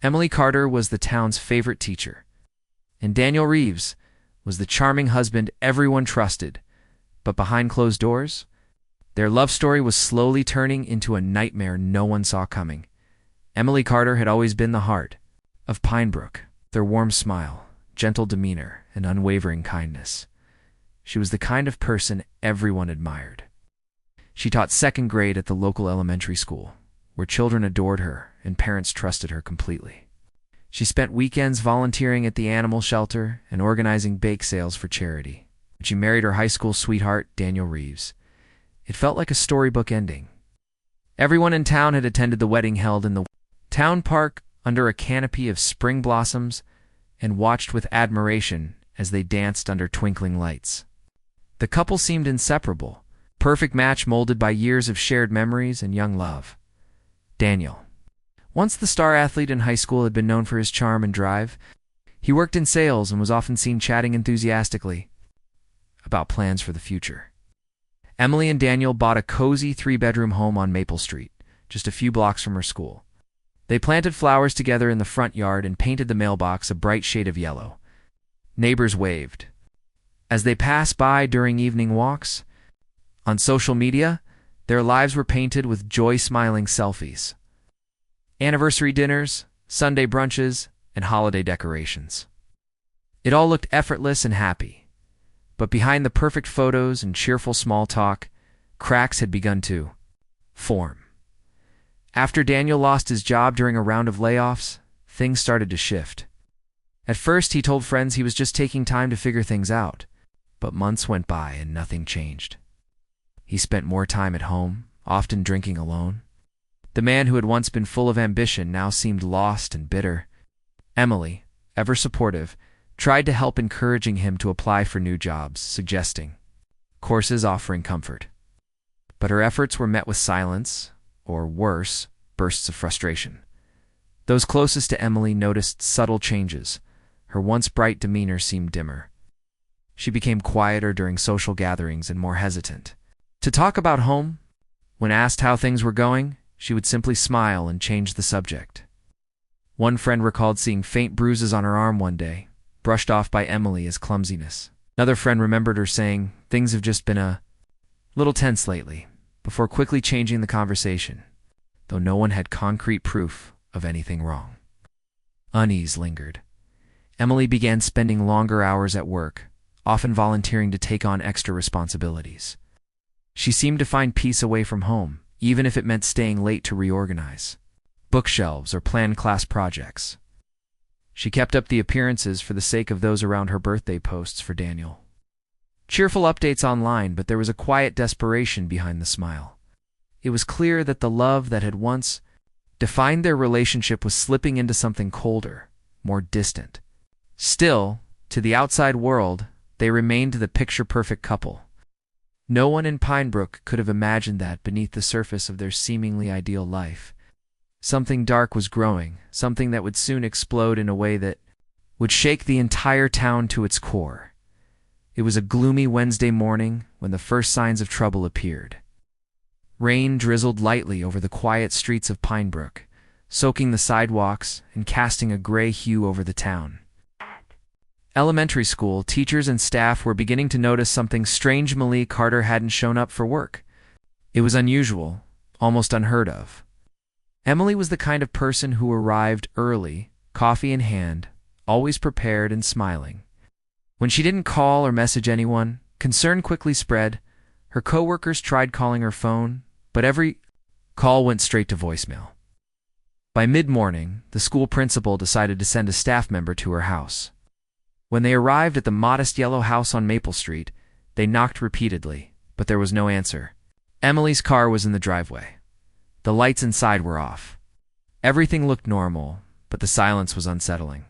Emily Carter was the town's favorite teacher, and Daniel Reeves was the charming husband everyone trusted. But behind closed doors, their love story was slowly turning into a nightmare no one saw coming. Emily Carter had always been the heart of Pinebrook, their warm smile, gentle demeanor, and unwavering kindness. She was the kind of person everyone admired. She taught second grade at the local elementary school, where children adored her and parents trusted her completely. She spent weekends volunteering at the animal shelter and organizing bake sales for charity. She married her high school sweetheart, Daniel Reeves. It felt like a storybook ending. Everyone in town had attended the wedding held in the town park under a canopy of spring blossoms and watched with admiration as they danced under twinkling lights. The couple seemed inseparable, perfect match molded by years of shared memories and young love. Daniel, once the star athlete in high school, had been known for his charm and drive. He worked in sales and was often seen chatting enthusiastically about plans for the future. Emily and Daniel bought a cozy 3-bedroom home on Maple Street, just a few blocks from her school. They planted flowers together in the front yard and painted the mailbox a bright shade of yellow. Neighbors waved as they passed by during evening walks. On social media, their lives were painted with joy-smiling selfies, anniversary dinners, Sunday brunches, and holiday decorations. It all looked effortless and happy. But behind the perfect photos and cheerful small talk, cracks had begun to form. After Daniel lost his job during a round of layoffs, things started to shift. At first, he told friends he was just taking time to figure things out, but months went by and nothing changed. He spent more time at home, often drinking alone. The man who had once been full of ambition now seemed lost and bitter. Emily, ever supportive, tried to help, encouraging him to apply for new jobs, suggesting courses offering comfort. But her efforts were met with silence, or worse, bursts of frustration. Those closest to Emily noticed subtle changes. Her once bright demeanor seemed dimmer. She became quieter during social gatherings and more hesitant to talk about home. When asked how things were going, she would simply smile and change the subject. One friend recalled seeing faint bruises on her arm one day, brushed off by Emily as clumsiness. Another friend remembered her saying, "Things have just been a little tense lately," before quickly changing the conversation, though no one had concrete proof of anything wrong. Unease lingered. Emily began spending longer hours at work, often volunteering to take on extra responsibilities. She seemed to find peace away from home, even if it meant staying late to reorganize bookshelves or plan class projects. She kept up the appearances for the sake of those around her birthday posts for Daniel. Cheerful updates online, but there was a quiet desperation behind the smile. It was clear that the love that had once defined their relationship was slipping into something colder, more distant. Still, to the outside world, they remained the picture-perfect couple. No one in Pinebrook could have imagined that beneath the surface of their seemingly ideal life, something dark was growing, something that would soon explode in a way that would shake the entire town to its core. It was a gloomy Wednesday morning when the first signs of trouble appeared. Rain drizzled lightly over the quiet streets of Pinebrook, soaking the sidewalks and casting a gray hue over the town. Elementary school teachers and staff were beginning to notice something strange. Emily Carter hadn't shown up for work. It was unusual, almost unheard of. Emily was the kind of person who arrived early, coffee in hand, always prepared and smiling. When she didn't call or message anyone, concern quickly spread. Her coworkers tried calling her phone, but every call went straight to voicemail. By mid-morning, the school principal decided to send a staff member to her house. When they arrived at the modest yellow house on Maple Street, they knocked repeatedly, but there was no answer. Emily's car was in the driveway. The lights inside were off. Everything looked normal, but the silence was unsettling.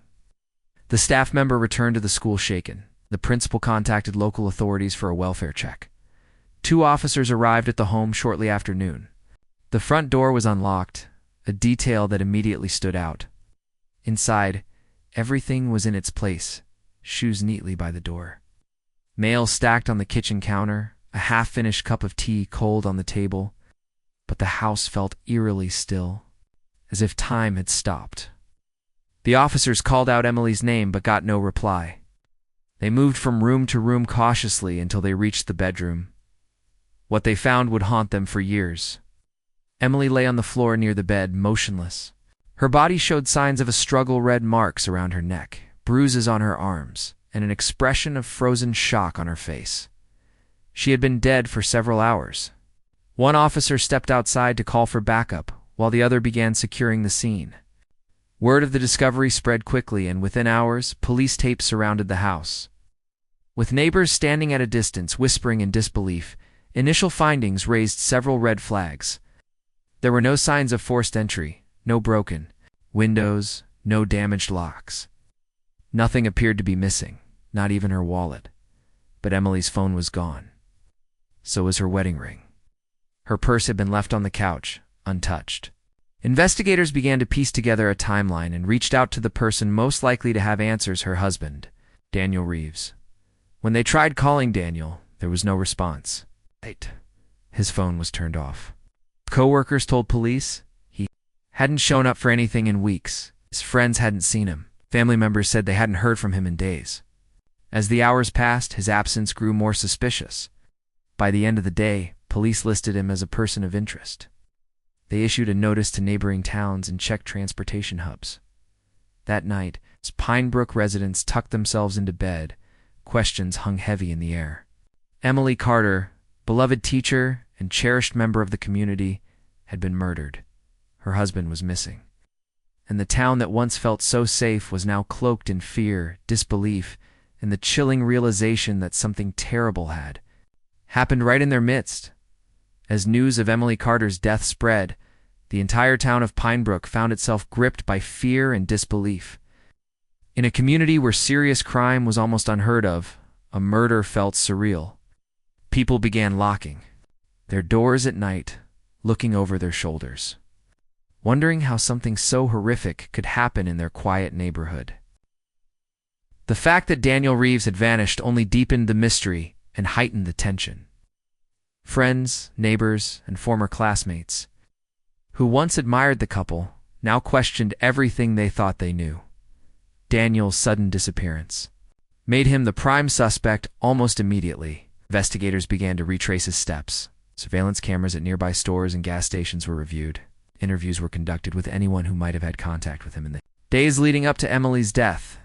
The staff member returned to the school shaken. The principal contacted local authorities for a welfare check. 2 officers arrived at the home shortly after noon. The front door was unlocked, a detail that immediately stood out. Inside, everything was in its place, shoes neatly by the door. Mail stacked on the kitchen counter, a half-finished cup of tea cold on the table, but the house felt eerily still, as if time had stopped. The officers called out Emily's name but got no reply. They moved from room to room cautiously until they reached the bedroom. What they found would haunt them for years. Emily lay on the floor near the bed, motionless. Her body showed signs of a struggle, red marks around her neck, bruises on her arms, and an expression of frozen shock on her face. She had been dead for several hours. One officer stepped outside to call for backup, while the other began securing the scene. Word of the discovery spread quickly, and within hours, police tape surrounded the house. With neighbors standing at a distance, whispering in disbelief, initial findings raised several red flags. There were no signs of forced entry, no broken windows, no damaged locks. Nothing appeared to be missing, not even her wallet. But Emily's phone was gone. So was her wedding ring. Her purse had been left on the couch, untouched. Investigators began to piece together a timeline and reached out to the person most likely to have answers: her husband, Daniel Reeves. When they tried calling Daniel, there was no response. His phone was turned off. Co-workers told police he hadn't shown up for anything in weeks. His friends hadn't seen him. Family members said they hadn't heard from him in days. As the hours passed, his absence grew more suspicious. By the end of the day, police listed him as a person of interest. They issued a notice to neighboring towns and checked transportation hubs. That night, as Pinebrook residents tucked themselves into bed, questions hung heavy in the air. Emily Carter, beloved teacher and cherished member of the community, had been murdered. Her husband was missing. And the town that once felt so safe was now cloaked in fear, disbelief, and the chilling realization that something terrible had happened right in their midst. As news of Emily Carter's death spread, the entire town of Pinebrook found itself gripped by fear and disbelief. In a community where serious crime was almost unheard of, a murder felt surreal. People began locking their doors at night, looking over their shoulders, wondering how something so horrific could happen in their quiet neighborhood. The fact that Daniel Reeves had vanished only deepened the mystery and heightened the tension. Friends, neighbors, and former classmates, who once admired the couple, now questioned everything they thought they knew. Daniel's sudden disappearance made him the prime suspect almost immediately. Investigators began to retrace his steps. Surveillance cameras at nearby stores and gas stations were reviewed. Interviews were conducted with anyone who might have had contact with him in the days leading up to Emily's death.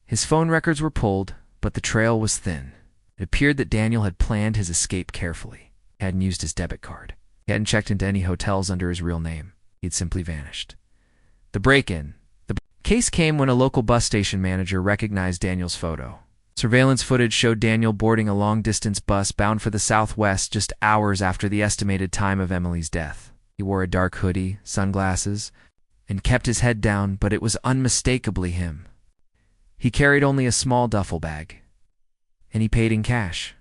His phone records were pulled, but the trail was thin. It appeared that Daniel had planned his escape carefully. He hadn't used his debit card. He hadn't checked into any hotels under his real name. He had simply vanished. The break-in. The case came when a local bus station manager recognized Daniel's photo. Surveillance footage showed Daniel boarding a long-distance bus bound for the southwest just hours after the estimated time of Emily's death. He wore a dark hoodie, sunglasses, and kept his head down, but it was unmistakably him. He carried only a small duffel bag, and he paid in cash.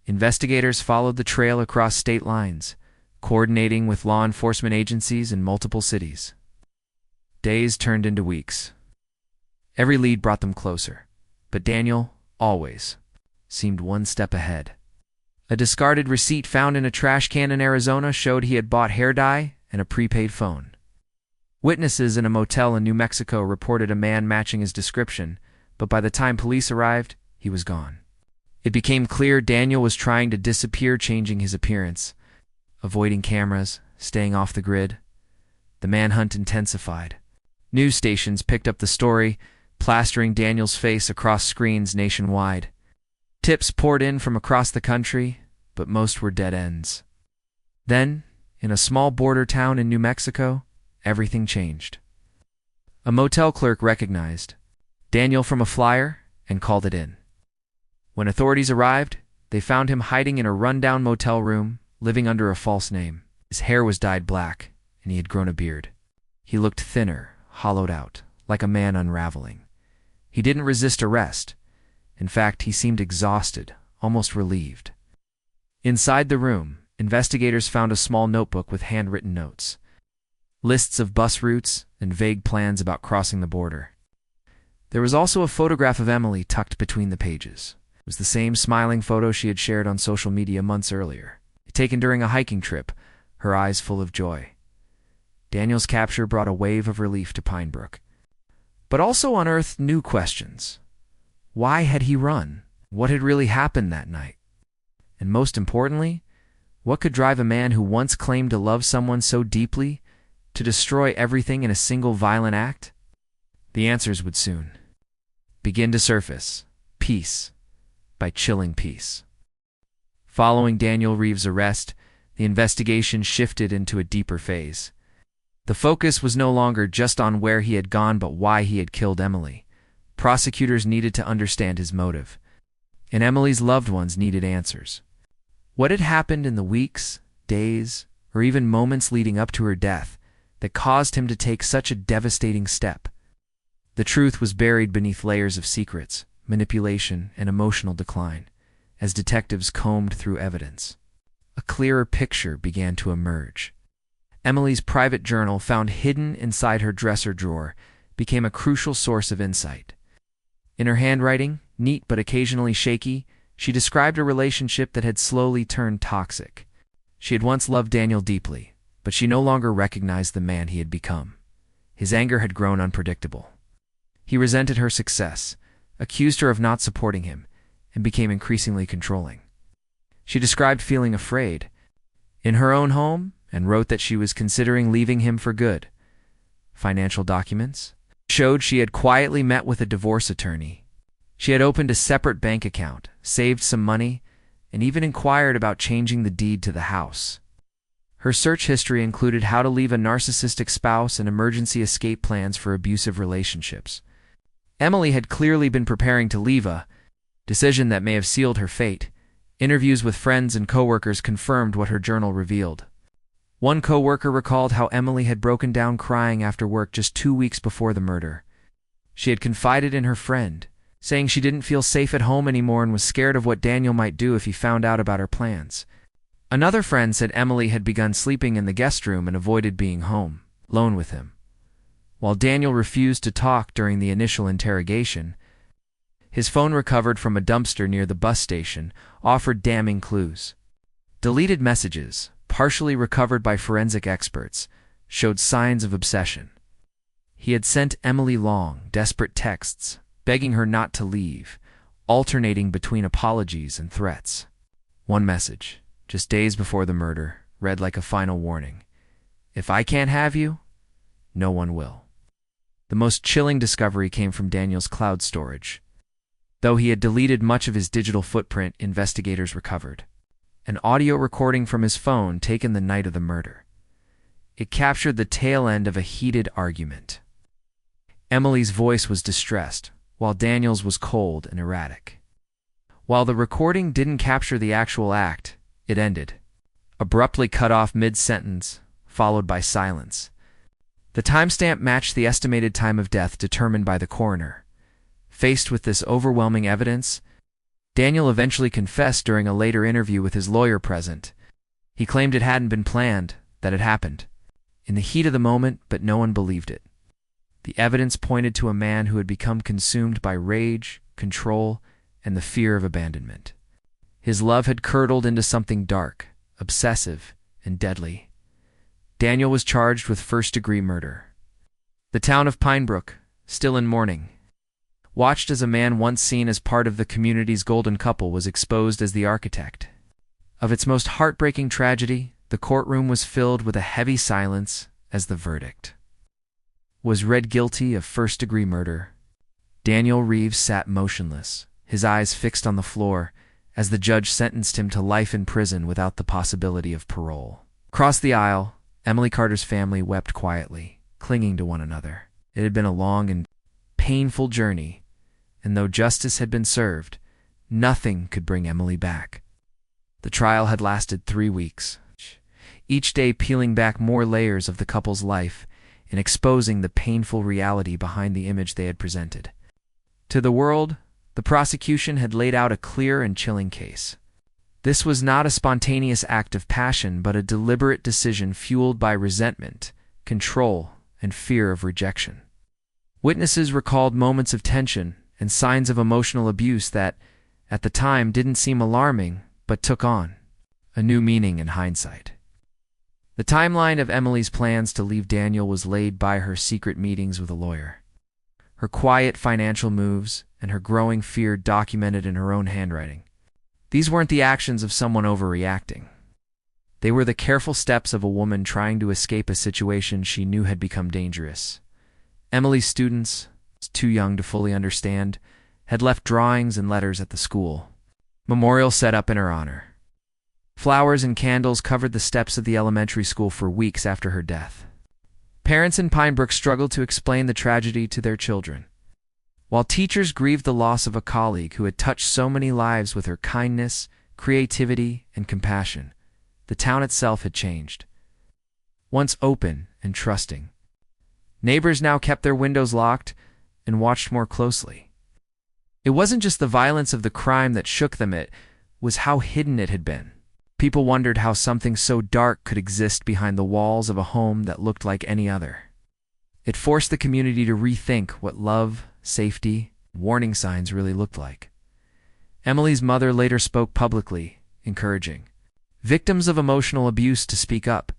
Investigators followed the trail across state lines, coordinating with law enforcement agencies in multiple cities. Days turned into weeks. Every lead brought them closer, but Daniel, always, seemed one step ahead. A discarded receipt found in a trash can in Arizona showed he had bought hair dye and a prepaid phone. Witnesses in a motel in New Mexico reported a man matching his description, but by the time police arrived, he was gone. It became clear Daniel was trying to disappear, changing his appearance, avoiding cameras, staying off the grid. The manhunt intensified. News stations picked up the story, plastering Daniel's face across screens nationwide. Tips poured in from across the country, but most were dead ends. Then, in a small border town in New Mexico, everything changed. A motel clerk recognized Daniel from a flyer and called it in. When authorities arrived, they found him hiding in a rundown motel room, living under a false name. His hair was dyed black, and he had grown a beard. He looked thinner, hollowed out, like a man unraveling. He didn't resist arrest. In fact, he seemed exhausted, almost relieved. Inside the room, investigators found a small notebook with handwritten notes, lists of bus routes, and vague plans about crossing the border. There was also a photograph of Emily tucked between the pages. It was the same smiling photo she had shared on social media months earlier, taken during a hiking trip, her eyes full of joy. Daniel's capture brought a wave of relief to Pinebrook. but also unearthed new questions. Why had he run? What had really happened that night? And most importantly, what could drive a man who once claimed to love someone so deeply to destroy everything in a single violent act? The answers would soon begin to surface, piece by chilling piece. Following Daniel Reeves' arrest, the investigation shifted into a deeper phase. The focus was no longer just on where he had gone but why he had killed Emily. Prosecutors needed to understand his motive, and Emily's loved ones needed answers. What had happened in the weeks, days, or even moments leading up to her death that caused him to take such a devastating step? The truth was buried beneath layers of secrets, manipulation, and emotional decline. As detectives combed through evidence, a clearer picture began to emerge. Emily's private journal, found hidden inside her dresser drawer, became a crucial source of insight. In her handwriting, neat but occasionally shaky, she described a relationship that had slowly turned toxic. She had once loved Daniel deeply, but she no longer recognized the man he had become. His anger had grown unpredictable. He resented her success, accused her of not supporting him, and became increasingly controlling. She described feeling afraid in her own home and wrote that she was considering leaving him for good. Financial documents showed she had quietly met with a divorce attorney. She had opened a separate bank account, saved some money, and even inquired about changing the deed to the house. Her search history included how to leave a narcissistic spouse and emergency escape plans for abusive relationships. Emily had clearly been preparing to leave, a decision that may have sealed her fate. Interviews with friends and coworkers confirmed what her journal revealed. One coworker recalled how Emily had broken down crying after work just 2 weeks before the murder. She had confided in her friend, saying she didn't feel safe at home anymore and was scared of what Daniel might do if he found out about her plans. Another friend said Emily had begun sleeping in the guest room and avoided being home alone with him. While Daniel refused to talk during the initial interrogation, his phone, recovered from a dumpster near the bus station, offered damning clues. Deleted messages, partially recovered by forensic experts, showed signs of obsession. He had sent Emily long, desperate texts, begging her not to leave, alternating between apologies and threats. One message, just days before the murder, read like a final warning: "If I can't have you, no one will." The most chilling discovery came from Daniel's cloud storage. Though he had deleted much of his digital footprint, investigators recovered an audio recording from his phone taken the night of the murder. It captured the tail end of a heated argument. Emily's voice was distressed, while Daniel's was cold and erratic. While the recording didn't capture the actual act, it ended, abruptly cut off mid-sentence, followed by silence. The timestamp matched the estimated time of death determined by the coroner. Faced with this overwhelming evidence, Daniel eventually confessed during a later interview with his lawyer present. He claimed it hadn't been planned, that it happened in the heat of the moment, but no one believed it. The evidence pointed to a man who had become consumed by rage, control, and the fear of abandonment. His love had curdled into something dark, obsessive, and deadly. Daniel was charged with first-degree murder. The town of Pinebrook, still in mourning, watched as a man once seen as part of the community's golden couple was exposed as the architect of its most heartbreaking tragedy. The courtroom was filled with a heavy silence as the verdict was read guilty of first-degree murder. Daniel Reeves sat motionless, his eyes fixed on the floor, as the judge sentenced him to life in prison without the possibility of parole. Across the aisle, Emily Carter's family wept quietly, clinging to one another. It had been a long and painful journey, and though justice had been served, nothing could bring Emily back. The trial had lasted 3 weeks, each day peeling back more layers of the couple's life and exposing the painful reality behind the image they had presented. To the world, the prosecution had laid out a clear and chilling case. This was not a spontaneous act of passion, but a deliberate decision fueled by resentment, control, and fear of rejection. Witnesses recalled moments of tension and signs of emotional abuse that, at the time, didn't seem alarming, but took on a new meaning in hindsight. The timeline of Emily's plans to leave Daniel was laid by her secret meetings with a lawyer. her quiet financial moves, and her growing fear documented in her own handwriting. These weren't the actions of someone overreacting. They were the careful steps of a woman trying to escape a situation she knew had become dangerous. Emily's students, too young to fully understand, had left drawings and letters at the school. Memorials set up in her honor. Flowers and candles covered the steps of the elementary school for weeks after her death. Parents in Pinebrook struggled to explain the tragedy to their children, while teachers grieved the loss of a colleague who had touched so many lives with her kindness, creativity, and compassion. The town itself had changed. Once open and trusting, neighbors now kept their windows locked and watched more closely. It wasn't just the violence of the crime that shook them, it was how hidden it had been. People wondered how something so dark could exist behind the walls of a home that looked like any other. It forced the community to rethink what love, safety, and warning signs really looked like. Emily's mother later spoke publicly, encouraging victims of emotional abuse to speak up,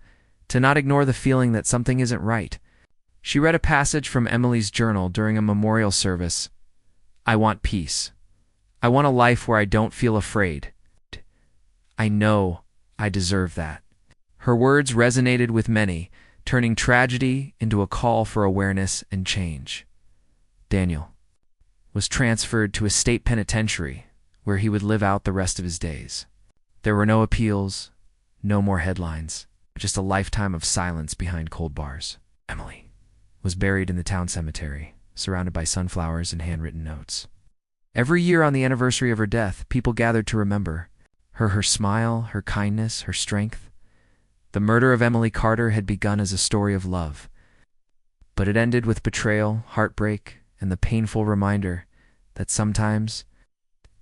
to not ignore the feeling that something isn't right. She read a passage from Emily's journal during a memorial service. "I want peace. I want a life where I don't feel afraid. I know I deserve that." Her words resonated with many, turning tragedy into a call for awareness and change. Daniel was transferred to a state penitentiary where he would live out the rest of his days. There were no appeals, no more headlines, just a lifetime of silence behind cold bars. Emily was buried in the town cemetery, surrounded by sunflowers and handwritten notes. Every year on the anniversary of her death, people gathered to remember her smile, her kindness, her strength. The murder of Emily Carter had begun as a story of love, but it ended with betrayal, heartbreak, and the painful reminder that sometimes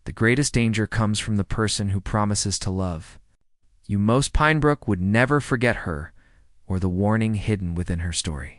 the greatest danger comes from the person who promises to love. Most Pinebrook would never forget her or the warning hidden within her story.